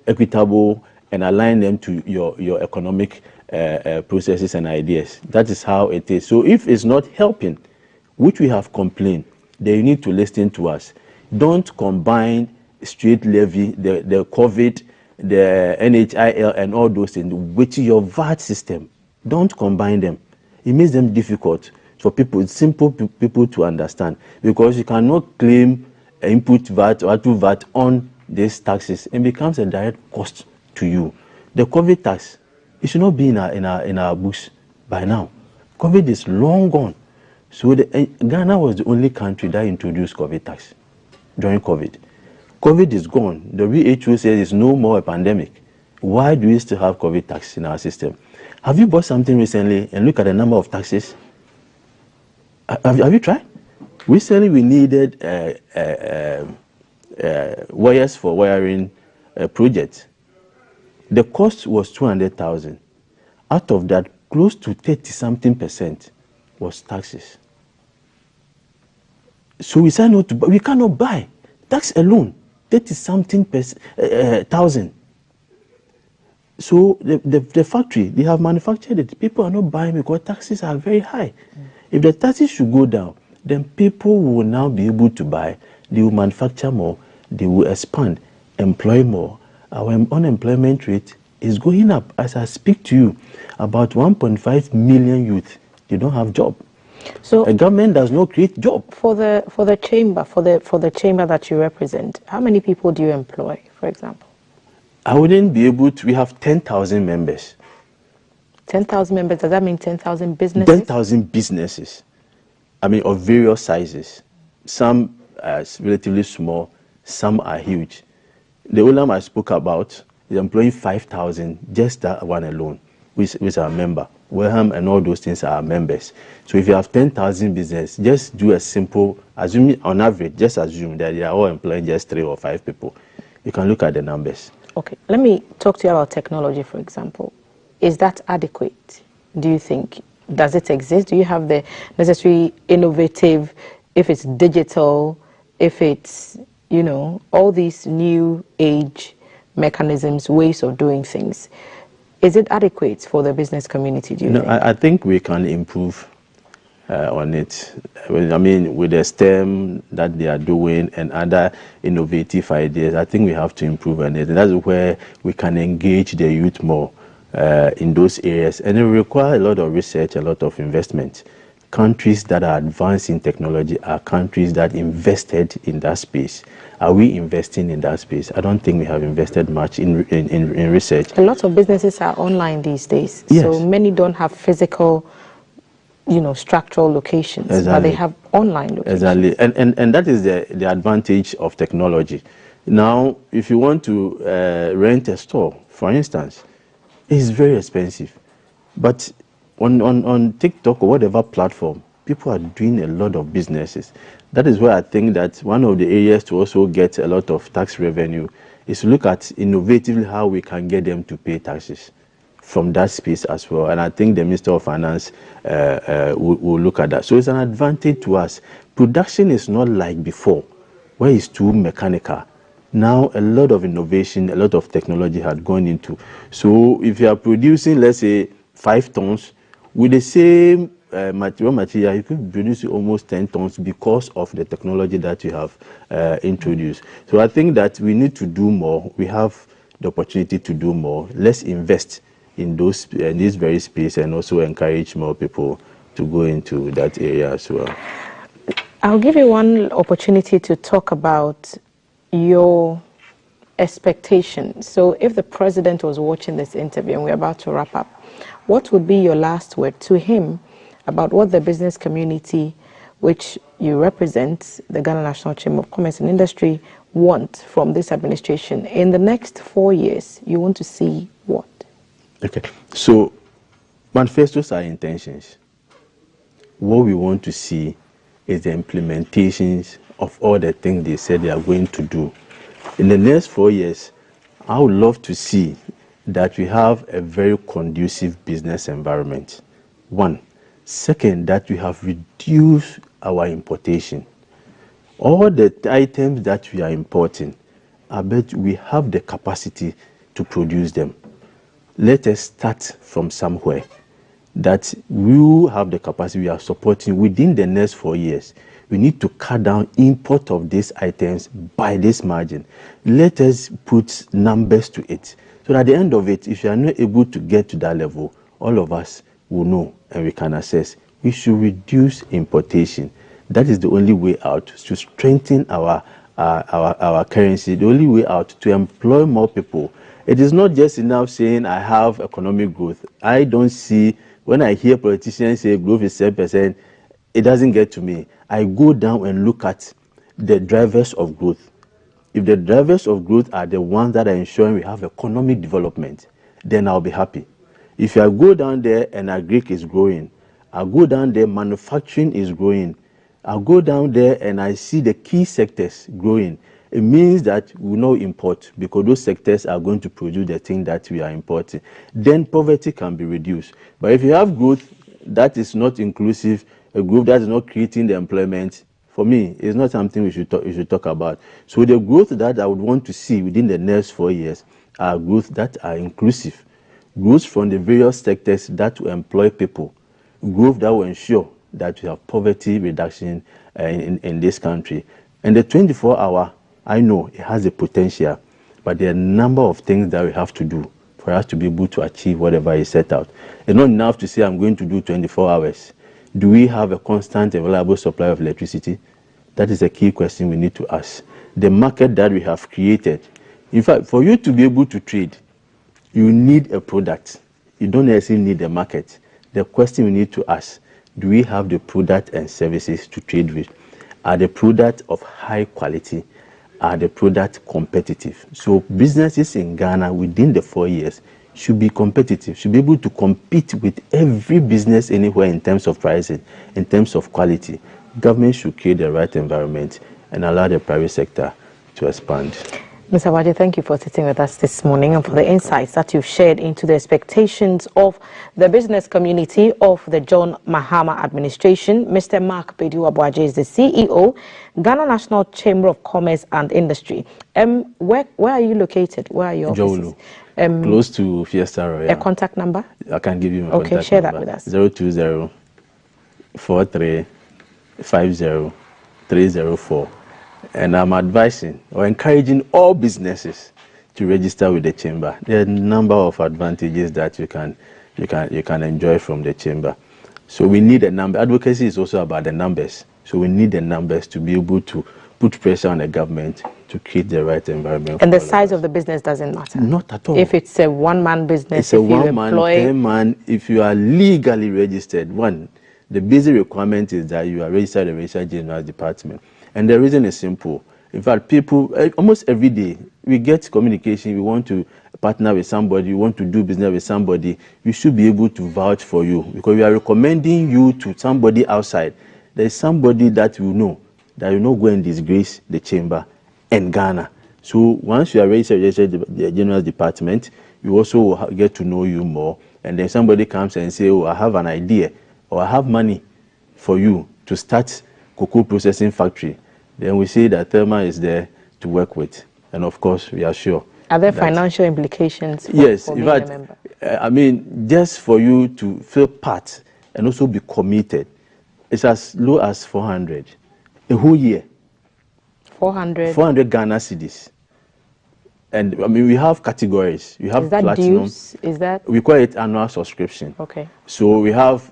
equitable, and align them to your economic processes and ideas. That is how it is. So if it's not helping, which we have complained, then you need to listen to us. Don't combine straight levy, the COVID, the NHIL, and all those things with your VAT system. Don't combine them. It makes them difficult for people, simple people to understand, because you cannot claim input VAT or output VAT on these taxes. It becomes a direct cost to you. The COVID tax, it should not be in our books by now. COVID is long gone. So Ghana was the only country that introduced COVID tax during COVID. COVID is gone. The WHO says it's no more a pandemic. Why do we still have COVID tax in our system? Have you bought something recently and look at the number of taxes? Have you tried? Recently we needed wires for wiring projects. The cost was 200,000. Out of that, close to 30-something% was taxes. So we said no to, we cannot buy tax alone, 30-something,000. So the factory, they have manufactured it. People are not buying because taxes are very high. If the taxes should go down, then people will now be able to buy. They will manufacture more. They will expand, employ more. Our unemployment rate is going up. As I speak to you, about 1.5 million youth, they don't have job. So a government does not create job. For the chamber that you represent, how many people do you employ, for example? I wouldn't be able to. We have 10,000 members. 10,000 members, does that mean 10,000 businesses? 10,000 businesses. I mean, of various sizes. Some are relatively small, some are huge. The Olam I spoke about is employing 5,000, just that one alone, which is our member. Wellham and all those things are our members. So if you have 10,000 business, just do a simple, assuming on average, just assume that they are all employing just 3 or 5 people. You can look at the numbers. Okay, let me talk to you about technology, for example. Is that adequate, do you think? Does it exist? Do you have the necessary innovative, if it's digital, if it's, you know, all these new age mechanisms, ways of doing things? Is it adequate for the business community, do you think? I think we can improve on it. I mean, with the STEM that they are doing and other innovative ideas, I think we have to improve on it. And that's where we can engage the youth more in those areas. And it will require a lot of research, a lot of investment. Countries that are advanced in technology are countries that invested in that space. Are we investing in that space? I don't think we have invested much in research. A lot of businesses are online these days. Yes. So many don't have physical, you know, structural locations, exactly. But they have online locations. Exactly. And that is the advantage of technology. Now, if you want to rent a store, for instance, it's very expensive. But on TikTok or whatever platform, people are doing a lot of businesses. That is why I think that one of the areas to also get a lot of tax revenue is to look at innovatively how we can get them to pay taxes from that space as well. And I think the Minister of Finance will look at that. So it's an advantage to us. Production is not like before, where it's too mechanical. Now a lot of innovation, a lot of technology had gone into. So if you are producing, let's say, 5 tons, with the same material, you could produce almost 10 tons because of the technology that you have introduced. So I think that we need to do more. We have the opportunity to do more. Let's invest in those in this very space and also encourage more people to go into that area as well. I'll give you one opportunity to talk about your expectations. So if the president was watching this interview and we're about to wrap up, what would be your last word to him about what the business community, which you represent, the Ghana National Chamber of Commerce and Industry, want from this administration? In the next 4 years, you want to see what? Okay, so manifestos are intentions. What we want to see is the implementations of all the things they said they are going to do. In the next 4 years, I would love to see that we have a very conducive business environment. One. Second, that we have reduced our importation. All the items that we are importing, I bet we have the capacity to produce them. Let us start from somewhere. That we will have the capacity we are supporting within the next 4 years. We need to cut down import of these items by this margin. Let us put numbers to it. So at the end of it, if you are not able to get to that level, all of us will know and we can assess. We should reduce importation. That is the only way out to strengthen our currency, the only way out to employ more people. It is not just enough saying I have economic growth. I don't see, when I hear politicians say growth is 7%, it doesn't get to me. I go down and look at the drivers of growth. If the drivers of growth are the ones that are ensuring we have economic development, then I'll be happy. If I go down there and agric is growing, I go down there, manufacturing is growing, I go down there and I see the key sectors growing, it means that we will not import because those sectors are going to produce the thing that we are importing. Then poverty can be reduced. But if you have growth that is not inclusive, a growth that is not creating the employment, for me, it's not something we should talk about. So the growth that I would want to see within the next 4 years are growth that are inclusive. Growth from the various sectors that will employ people. Growth that will ensure that we have poverty reduction in this country. And the 24-hour, I know it has the potential, but there are a number of things that we have to do for us to be able to achieve whatever is set out. It's not enough to say I'm going to do 24 hours. Do we have a constant and reliable supply of electricity? That is a key question we need to ask. The market that we have created, in fact, for you to be able to trade, you need a product. You don't necessarily need a market. The question we need to ask, do we have the product and services to trade with? Are the products of high quality? Are the products competitive? So businesses in Ghana within the 4 years should be competitive, should be able to compete with every business anywhere in terms of pricing, in terms of quality. Government should create the right environment and allow the private sector to expand. Mr. Waje, thank you for sitting with us this morning and for the insights that you've shared into the expectations of the business community of the John Mahama administration. Mr. Mark Bedu-Waje is the CEO, Ghana National Chamber of Commerce and Industry. Where are you located? Where are your offices? Close to Fiesta Royal. A contact number? I can give you my contact number. Okay, share that with us. 020-4350-304. And I'm advising or encouraging all businesses to register with the chamber. There are a number of advantages that you can enjoy from the chamber. So we need a number. Advocacy is also about the numbers. So we need the numbers to be able to put pressure on the government to create the right environment. And the size of the business doesn't matter? Not at all. If it's a one-man business, it's a one-man, 10-man. If you are legally registered, the basic requirement is that you are registered at the Registrar General Department. And the reason is simple. In fact, people, almost every day, we get communication, we want to partner with somebody, we want to do business with somebody, we should be able to vouch for you because we are recommending you to somebody outside. There is somebody that you know that you not go and disgrace the chamber and Ghana. So once you are registered the General Department, you also will get to know you more. And then somebody comes and say, oh, I have an idea, or I have money for you to start cocoa processing factory. Then we say that Thelma is there to work with. And of course, we are sure. Are there financial implications for being a member? I mean, just for you to feel part and also be committed, it's as low as 400 a whole year. 400 Ghana cedis. And I mean, we have categories. We have platinum. Dues? Is that? We call it annual subscription. Okay. So we have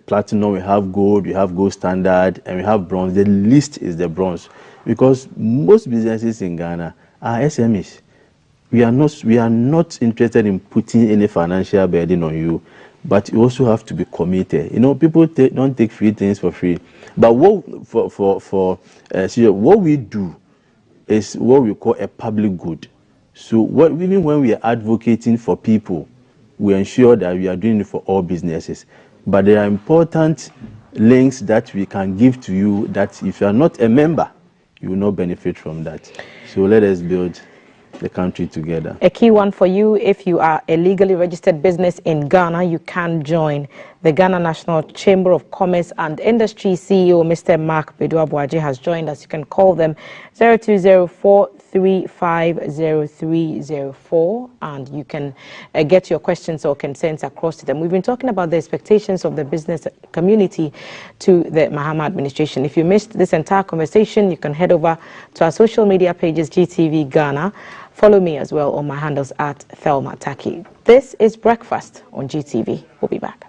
platinum, we have gold standard, and we have bronze. The least is the bronze, because most businesses in Ghana are SMEs. We are not interested in putting any financial burden on you, but you also have to be committed. You know, people don't take free things for free. But what we do is what we call a public good. So even when we are advocating for people, we ensure that we are doing it for all businesses. But there are important links that we can give to you that if you are not a member, you will not benefit from that. So let us build the country together. A key one for you: if you are a legally registered business in Ghana, you can join the Ghana National Chamber of Commerce and Industry. CEO Mr. Mark Bedu-Abuaje has joined us. You can call them 0204350304 and you can get your questions or concerns across to them. We've been talking about the expectations of the business community to the Mahama administration. If you missed this entire conversation, you can head over to our social media pages, GTV Ghana. Follow me as well on my handles at Thelma Taki. This is Breakfast on GTV. We'll be back.